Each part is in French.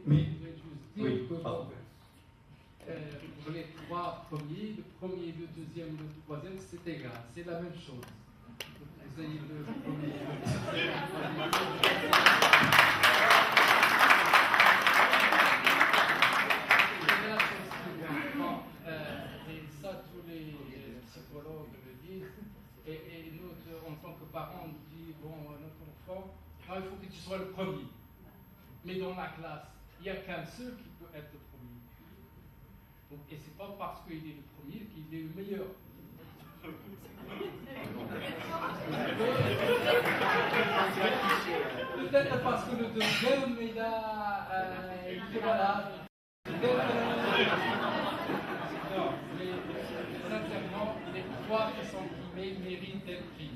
Mais, je voulais juste dire oui, que pardon. pour les trois premiers, le premier, le deuxième, le troisième, c'est égal, c'est la même chose. Vous avez le premier, le deuxième, le troisième. Bon, et ça, tous les psychologues le disent. Et nous, en tant que parents, on dit, bon, notre enfant, il faut que tu sois le premier. Mais dans la classe, il n'y a qu'un seul qui peut être le premier. Donc, et ce n'est pas parce qu'il est le premier qu'il est le meilleur. Peut-être parce que le deuxième, il est malade. Non, mais sincèrement, les trois qui sont primés méritent d'être pris.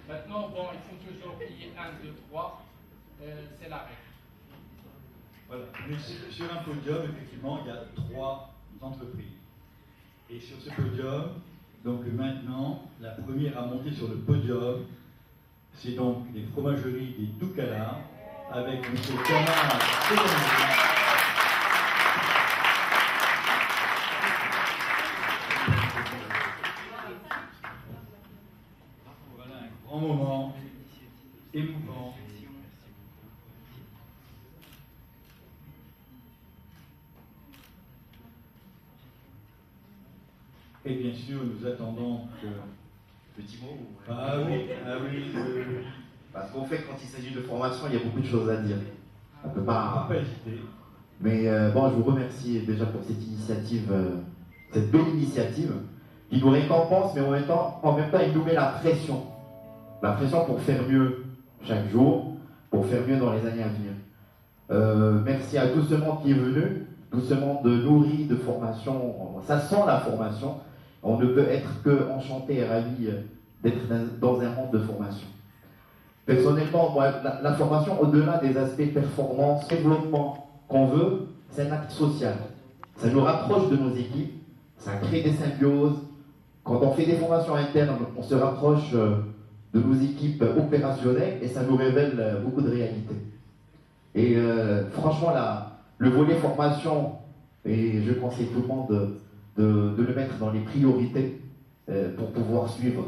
Maintenant, bon, il faut toujours qu'il y ait 1, 2, 3. C'est la règle. Voilà. Mais sur un podium, effectivement, il y a 3 entreprises. Et sur ce podium, donc maintenant, la première à monter sur le podium, c'est donc les fromageries des Doukala, avec M. Kamar Sédani. Voilà un grand moment émouvant. Et bien sûr, nous attendons que... Petit mot ou... Ah oui, ah oui, oui. Parce qu'en fait, quand il s'agit de formation, il y a beaucoup de choses à dire. On ne peut On pas... peut pas hésiter. Mais bon, je vous remercie déjà pour cette initiative, cette belle initiative, qui nous récompense, mais en même temps, il nous met la pression. La pression pour faire mieux chaque jour, pour faire mieux dans les années à venir. Merci à tout ce monde qui est venu, tout ce monde nourri de formation. Ça sent la formation. On ne peut être que enchanté et ravi d'être dans un monde de formation. Personnellement, moi, la formation, au-delà des aspects performance, développement qu'on veut, c'est un acte social. Ça nous rapproche de nos équipes, ça crée des symbioses. Quand on fait des formations internes, on se rapproche de nos équipes opérationnelles et ça nous révèle beaucoup de réalités. Et franchement, le volet formation, et je conseille tout le monde de le mettre dans les priorités pour pouvoir suivre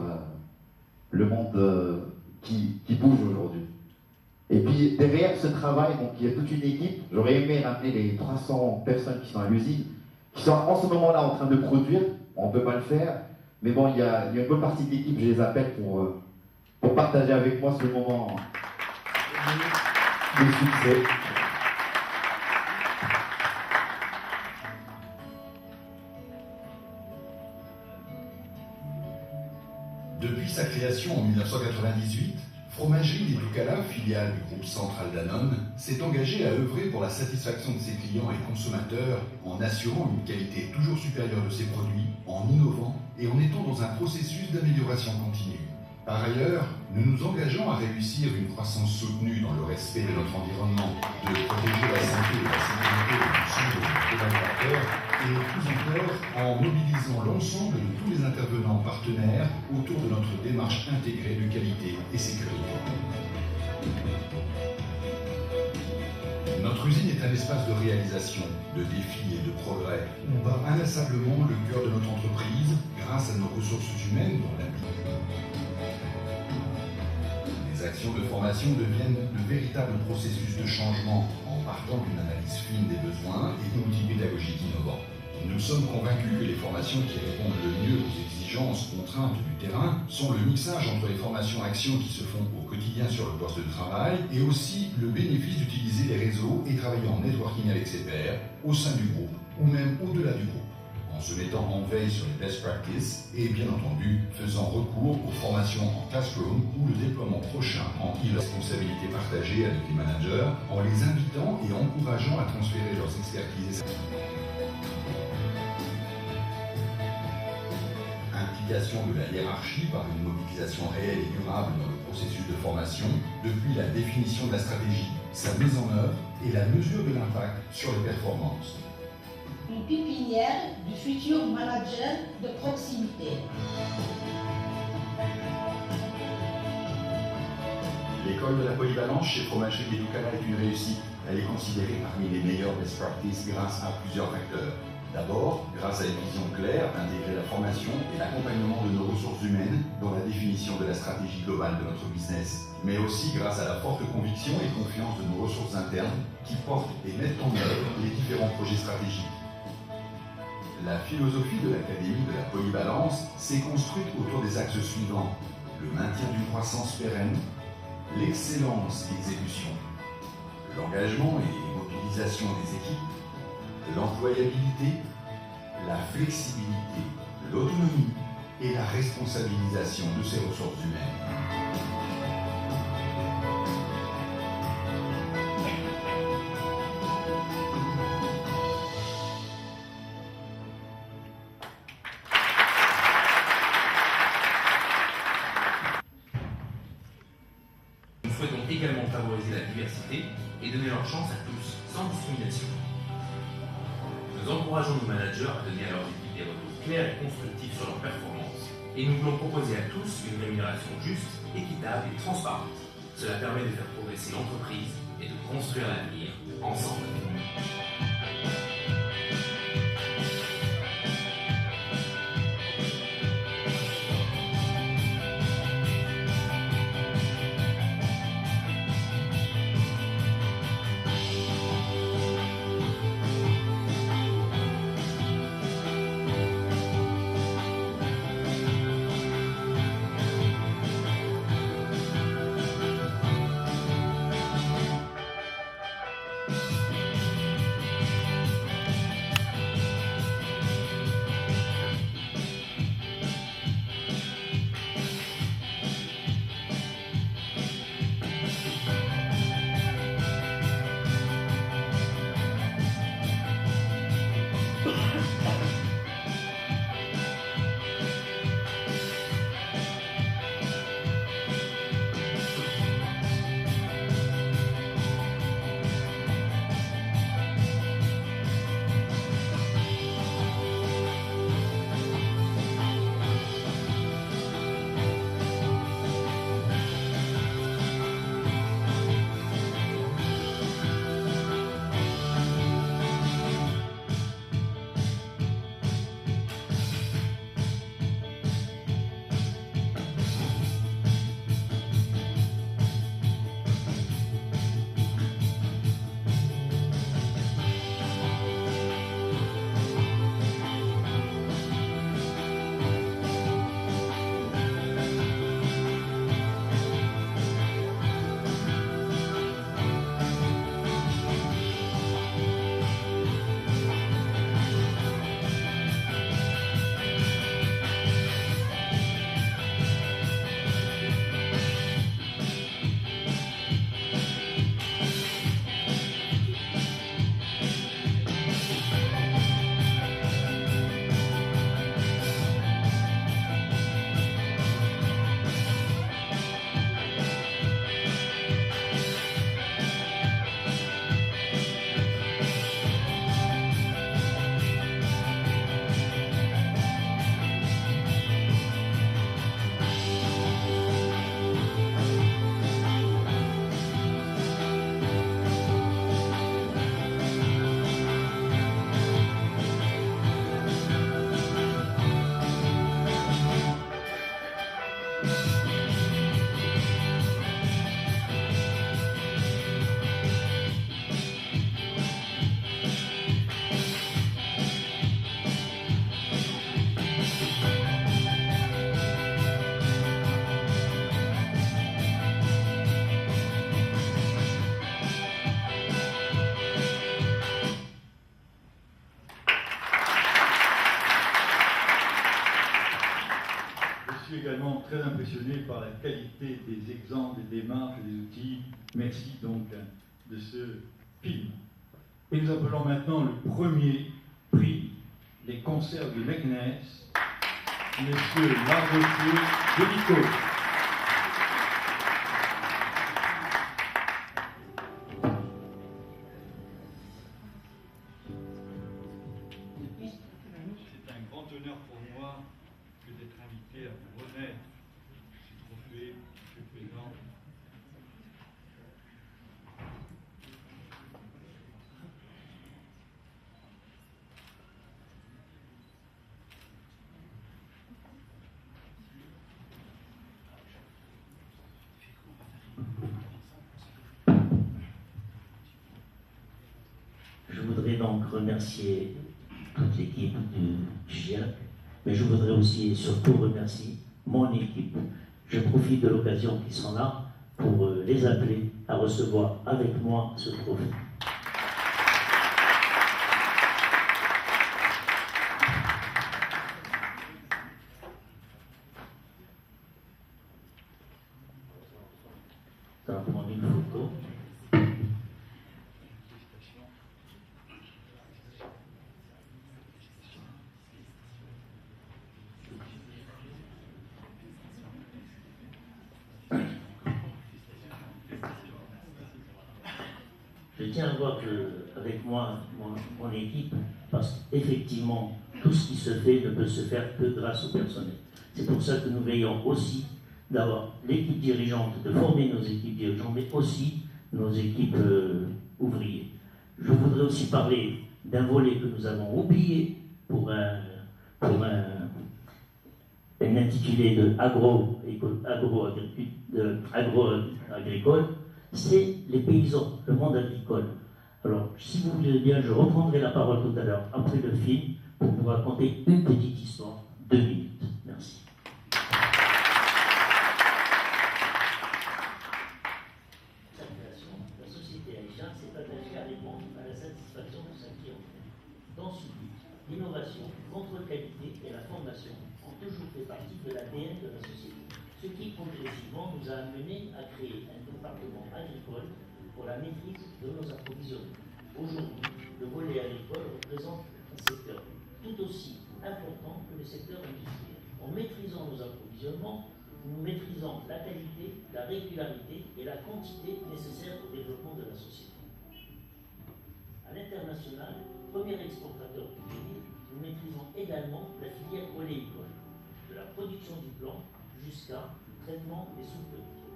le monde qui bouge aujourd'hui. Et puis derrière ce travail, donc il y a toute une équipe. J'aurais aimé rappeler les 300 personnes qui sont à l'usine, qui sont en ce moment-là en train de produire. On ne peut pas le faire, mais bon, il y a une bonne partie de l'équipe, je les appelle pour partager avec moi ce moment de succès. Depuis sa création en 1998, Fromagerie des Doukala, filiale du groupe Central Danone, s'est engagée à œuvrer pour la satisfaction de ses clients et consommateurs en assurant une qualité toujours supérieure de ses produits, en innovant et en étant dans un processus d'amélioration continue. Par ailleurs, nous nous engageons à réussir une croissance soutenue dans le respect de notre environnement, de protéger la santé et la sécurité de nos collaborateurs et plus encore en mobilisant l'ensemble de tous les intervenants partenaires autour de notre démarche intégrée de qualité et sécurité. Notre usine est un espace de réalisation, de défis et de progrès, où bat inlassablement le cœur de notre entreprise grâce à nos ressources humaines dont les actions de formation deviennent de véritables processus de changement en partant d'une analyse fine des besoins et d'outils pédagogiques innovants. Nous sommes convaincus que les formations qui répondent le mieux aux exigences contraintes du terrain sont le mixage entre les formations actions qui se font au quotidien sur le poste de travail et aussi le bénéfice d'utiliser les réseaux et travailler en networking avec ses pairs au sein du groupe ou même au-delà du groupe, en se mettant en veille sur les best practices et bien entendu faisant recours aux formations en classroom ou le déploiement prochain en e-responsabilité partagée avec les managers en les invitant et encourageant à transférer leurs expertises. Implication de la hiérarchie par une mobilisation réelle et durable dans le processus de formation depuis la définition de la stratégie, sa mise en œuvre et la mesure de l'impact sur les performances. Une pépinière du futur manager de proximité. L'école de la polyvalence chez Fromagerie Deducala est une réussite. Elle est considérée parmi les meilleures best practices grâce à plusieurs facteurs. D'abord, grâce à une vision claire d'intégrer la formation et l'accompagnement de nos ressources humaines dans la définition de la stratégie globale de notre business, mais aussi grâce à la forte conviction et confiance de nos ressources internes qui portent et mettent en œuvre les différents projets stratégiques. La philosophie de l'Académie de la polyvalence s'est construite autour des axes suivants: le maintien d'une croissance pérenne, l'excellence d'exécution, l'engagement et mobilisation des équipes, l'employabilité, la flexibilité, l'autonomie et la responsabilisation de ces ressources humaines. Nous souhaitons également favoriser la diversité et donner leur chance à tous, sans discrimination. Nous encourageons nos managers à donner à leurs équipes des retours clairs et constructifs sur leurs performances. Et nous voulons proposer à tous une rémunération juste, équitable et transparente. Cela permet de faire progresser l'entreprise et de construire l'avenir ensemble. Très impressionné par la qualité des exemples, des démarches et des outils. Merci donc de ce film. Et nous appelons maintenant le premier prix, les concerts de Meknès, Monsieur Margotier Delico. C'est un grand honneur pour moi que d'être invité à vous remettre ce trophée, M. le Président. donc remercier toute l'équipe du GIAC, mais je voudrais aussi et surtout remercier mon équipe. Je profite de l'occasion qu'ils sont là pour les appeler à recevoir avec moi ce trophée. Ça va prendre une photo. Je tiens à voir avec moi mon équipe, parce qu'effectivement, tout ce qui se fait ne peut se faire que grâce au personnel. C'est pour ça que nous veillons aussi d'avoir l'équipe dirigeante, de former nos équipes dirigeantes, mais aussi nos équipes ouvriers. Je voudrais aussi parler d'un volet que nous avons oublié pour un intitulé de agro-agricole, c'est les paysans, le monde agricole. Alors, si vous voulez bien, je reprendrai la parole tout à l'heure, après le film, pour vous raconter une petite histoire, 2 minutes. Merci. La société Aïcha s'est attachée à répondre à la satisfaction de sa clientèle. Dans ce but, l'innovation, contrôle qualité et la formation ont toujours fait partie de l'ADN de la société, ce qui progressivement nous a amené à créer un département agricole pour la maîtrise de nos approvisionnements. Aujourd'hui, le volet agricole représente un secteur tout aussi important que le secteur industriel. En maîtrisant nos approvisionnements, nous maîtrisons la qualité, la régularité et la quantité nécessaires au développement de la société. À l'international, premier exportateur du pays, nous maîtrisons également la filière oléicole, de la production du blanc jusqu'à traitement des sous-produits.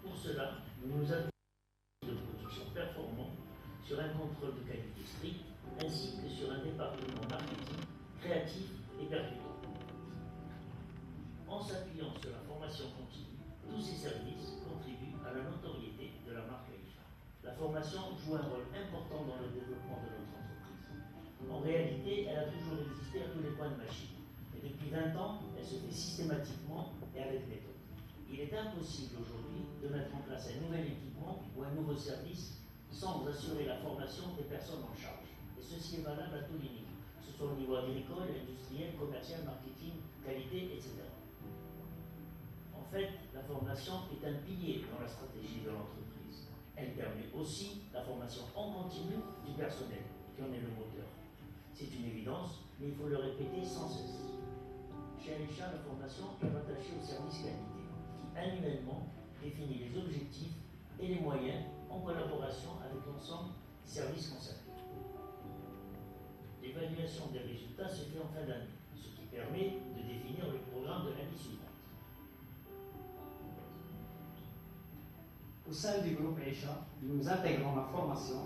Pour cela, nous nous appuyons de production performante sur un contrôle de qualité strict ainsi que sur un département marketing créatif et percutant. En s'appuyant sur la formation continue, tous ces services contribuent à la notoriété de la marque Aïcha. La formation joue un rôle important dans le développement de notre entreprise. En réalité, elle a toujours existé à tous les points de machine. Et depuis 20 ans, elle se fait systématiquement et avec méthode. Il est impossible aujourd'hui de mettre en place un nouvel équipement ou un nouveau service sans assurer la formation des personnes en charge. Et ceci est valable à tous les niveaux, que ce soit au niveau agricole, industriel, commercial, marketing, qualité, etc. En fait, la formation est un pilier dans la stratégie de l'entreprise. Elle permet aussi la formation en continu du personnel, qui en est le moteur. C'est une évidence, mais il faut le répéter sans cesse. Chez Aïcha, la formation est rattachée au service qualité, qui annuellement définit les objectifs et les moyens en collaboration avec l'ensemble des services concernés. L'évaluation des résultats se fait en fin d'année, ce qui permet de définir le programme de l'année suivante. Au sein du groupe Aïcha, nous intégrons la formation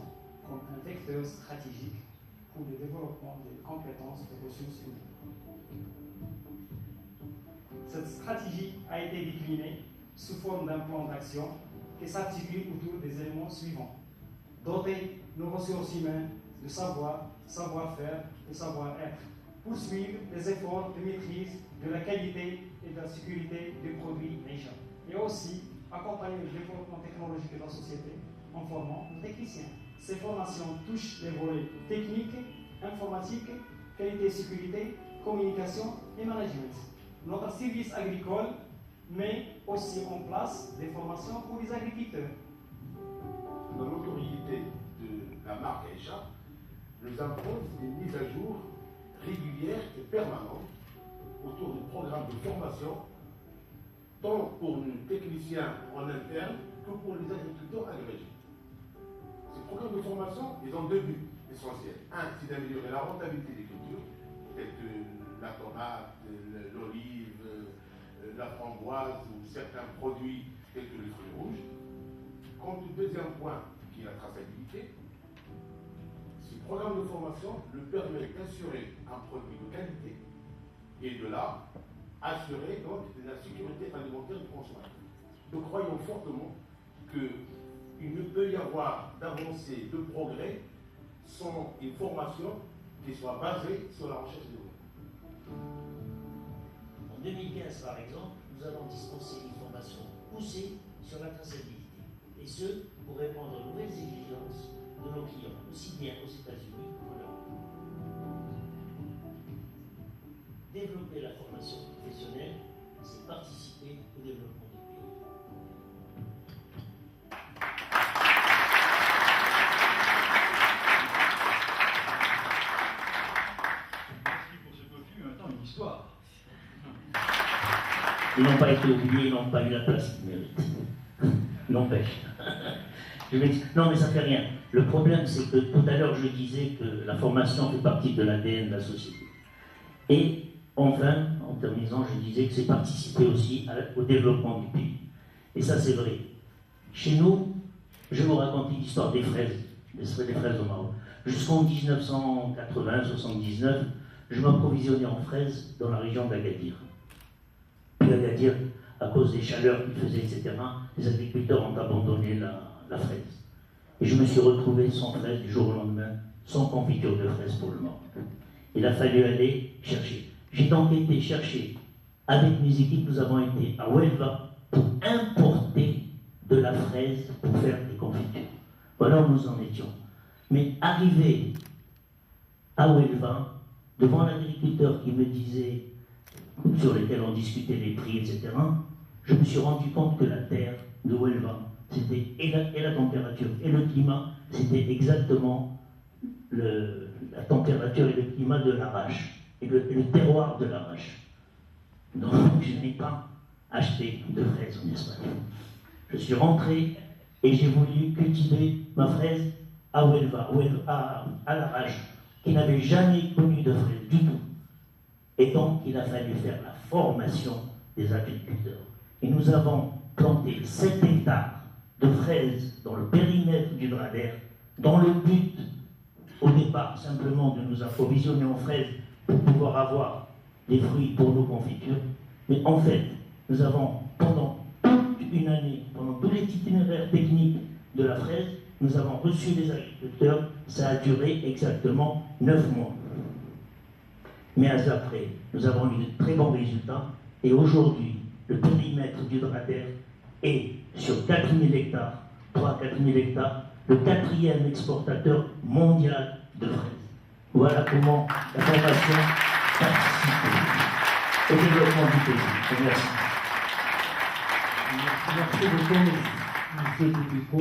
comme un vecteur stratégique pour le développement des compétences des ressources humaines. Cette stratégie a été déclinée sous forme d'un plan d'action qui s'articule autour des éléments suivants. Doter nos ressources humaines de savoir, savoir-faire et savoir-être. Poursuivre les efforts de maîtrise de la qualité et de la sécurité des produits Aïcha. Et aussi accompagner le développement technologique de la société en formant nos techniciens. Ces formations touchent les volets techniques, informatiques, qualité et sécurité, communication et management. Notre service agricole met aussi en place des formations pour les agriculteurs. La notoriété de la marque Aïcha nous impose une mise à jour régulière et permanente autour du programme de formation, tant pour nos techniciens en interne que pour les agriculteurs agrégés. Ces programmes de formation, ils ont 2 buts essentiels. Un, c'est d'améliorer la rentabilité des cultures, telles que la tomate, l'olive, la framboise ou certains produits tels que les fruits rouges. Quant au deuxième point, qui est la traçabilité, ce programme de formation le permet d'assurer un produit de qualité et de là, assurer donc la sécurité alimentaire du consommateur. Nous croyons fortement qu'il ne peut y avoir d'avancée, de progrès, sont une formation qui soit basée sur la recherche et développement. En 2015, par exemple, nous avons dispensé une formation poussée sur la traçabilité, et ce, pour répondre aux nouvelles exigences de nos clients, aussi bien aux États-Unis qu'en Europe. Développer la formation professionnelle, c'est participer au développement du pays. Merci pour ce cocu, en même temps une histoire. Ils n'ont pas été oubliés, ils n'ont pas eu la place qu'ils méritent. N'empêche. Non, mais ça fait rien. Le problème, c'est que tout à l'heure, je disais que la formation fait partie de l'ADN de la société. Et enfin, en terminant, je disais que c'est participer aussi au développement du pays. Et ça, c'est vrai. Chez nous, je vais vous raconter l'histoire des fraises au Maroc. Jusqu'en 1980-79, je m'approvisionnais en fraises dans la région d'Agadir. Puis Agadir, à cause des chaleurs qu'il faisait, etc., les agriculteurs ont abandonné la fraise. Et je me suis retrouvé sans fraise du jour au lendemain, sans confiture de fraises pour le Maroc. Il a fallu aller chercher. J'ai donc été chercher, avec mes équipes, nous avons été à Huelva pour importer de la fraise pour faire des confitures. Voilà où nous en étions. Mais arrivé à Huelva, devant l'agriculteur qui me disait, sur lesquels on discutait les prix, etc., je me suis rendu compte que la terre de Huelva, c'était et la température et le climat, c'était exactement la température et le climat de l'Arrache, et le terroir de l'Arrache. Donc je n'ai pas acheté de fraises en Espagne. Je suis rentré et j'ai voulu cultiver ma fraise à Huelva, à l'Arrache, qui n'avait jamais connu de fraises du tout. Et donc il a fallu faire la formation des agriculteurs. Et nous avons planté 7 hectares de fraises dans le périmètre du Drader, dans le but, au départ, simplement de nous approvisionner en fraises pour pouvoir avoir des fruits pour nos confitures. Mais en fait, nous avons, pendant toute une année, pendant tout l'itinéraire technique de la fraise, nous avons reçu les agriculteurs, ça a duré exactement 9 mois. Mais après, nous avons eu de très bons résultats, et aujourd'hui, le périmètre du Drader est sur 4000 hectares, 3-4000 hectares, le 4e exportateur mondial de fraises. Voilà comment la formation participe au développement du pays. Merci. Merci beaucoup, M. Dubico.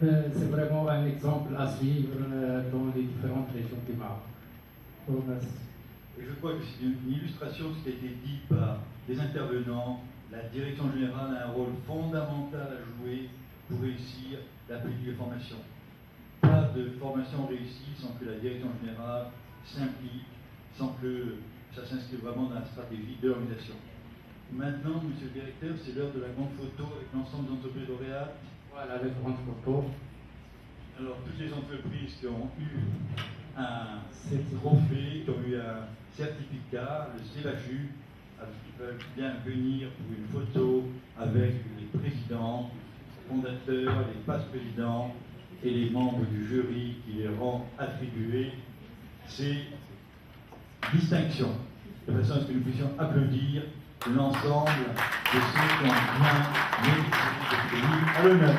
C'est vraiment un exemple à suivre dans les différentes régions du Maroc. Je crois que c'est une illustration de ce qui a été dit par les intervenants. La direction générale a un rôle fondamental à jouer pour réussir la politique de formation. Pas de formation réussie sans que la direction générale s'implique, sans que ça s'inscrive vraiment dans la stratégie de l'organisation. Maintenant, monsieur le directeur, c'est l'heure de la grande photo avec l'ensemble des entreprises lauréates. Voilà, la grande photo. Alors, toutes les entreprises qui ont eu un trophée, qui ont eu un certificat, le CEVACHU, qui peuvent bien venir pour une photo avec les présidents, les fondateurs, les passe-présidents et les membres du jury qui les ont attribués ces distinctions, de façon à ce que nous puissions applaudir l'ensemble de ceux qui ont bien mérité ce prix à l'honneur.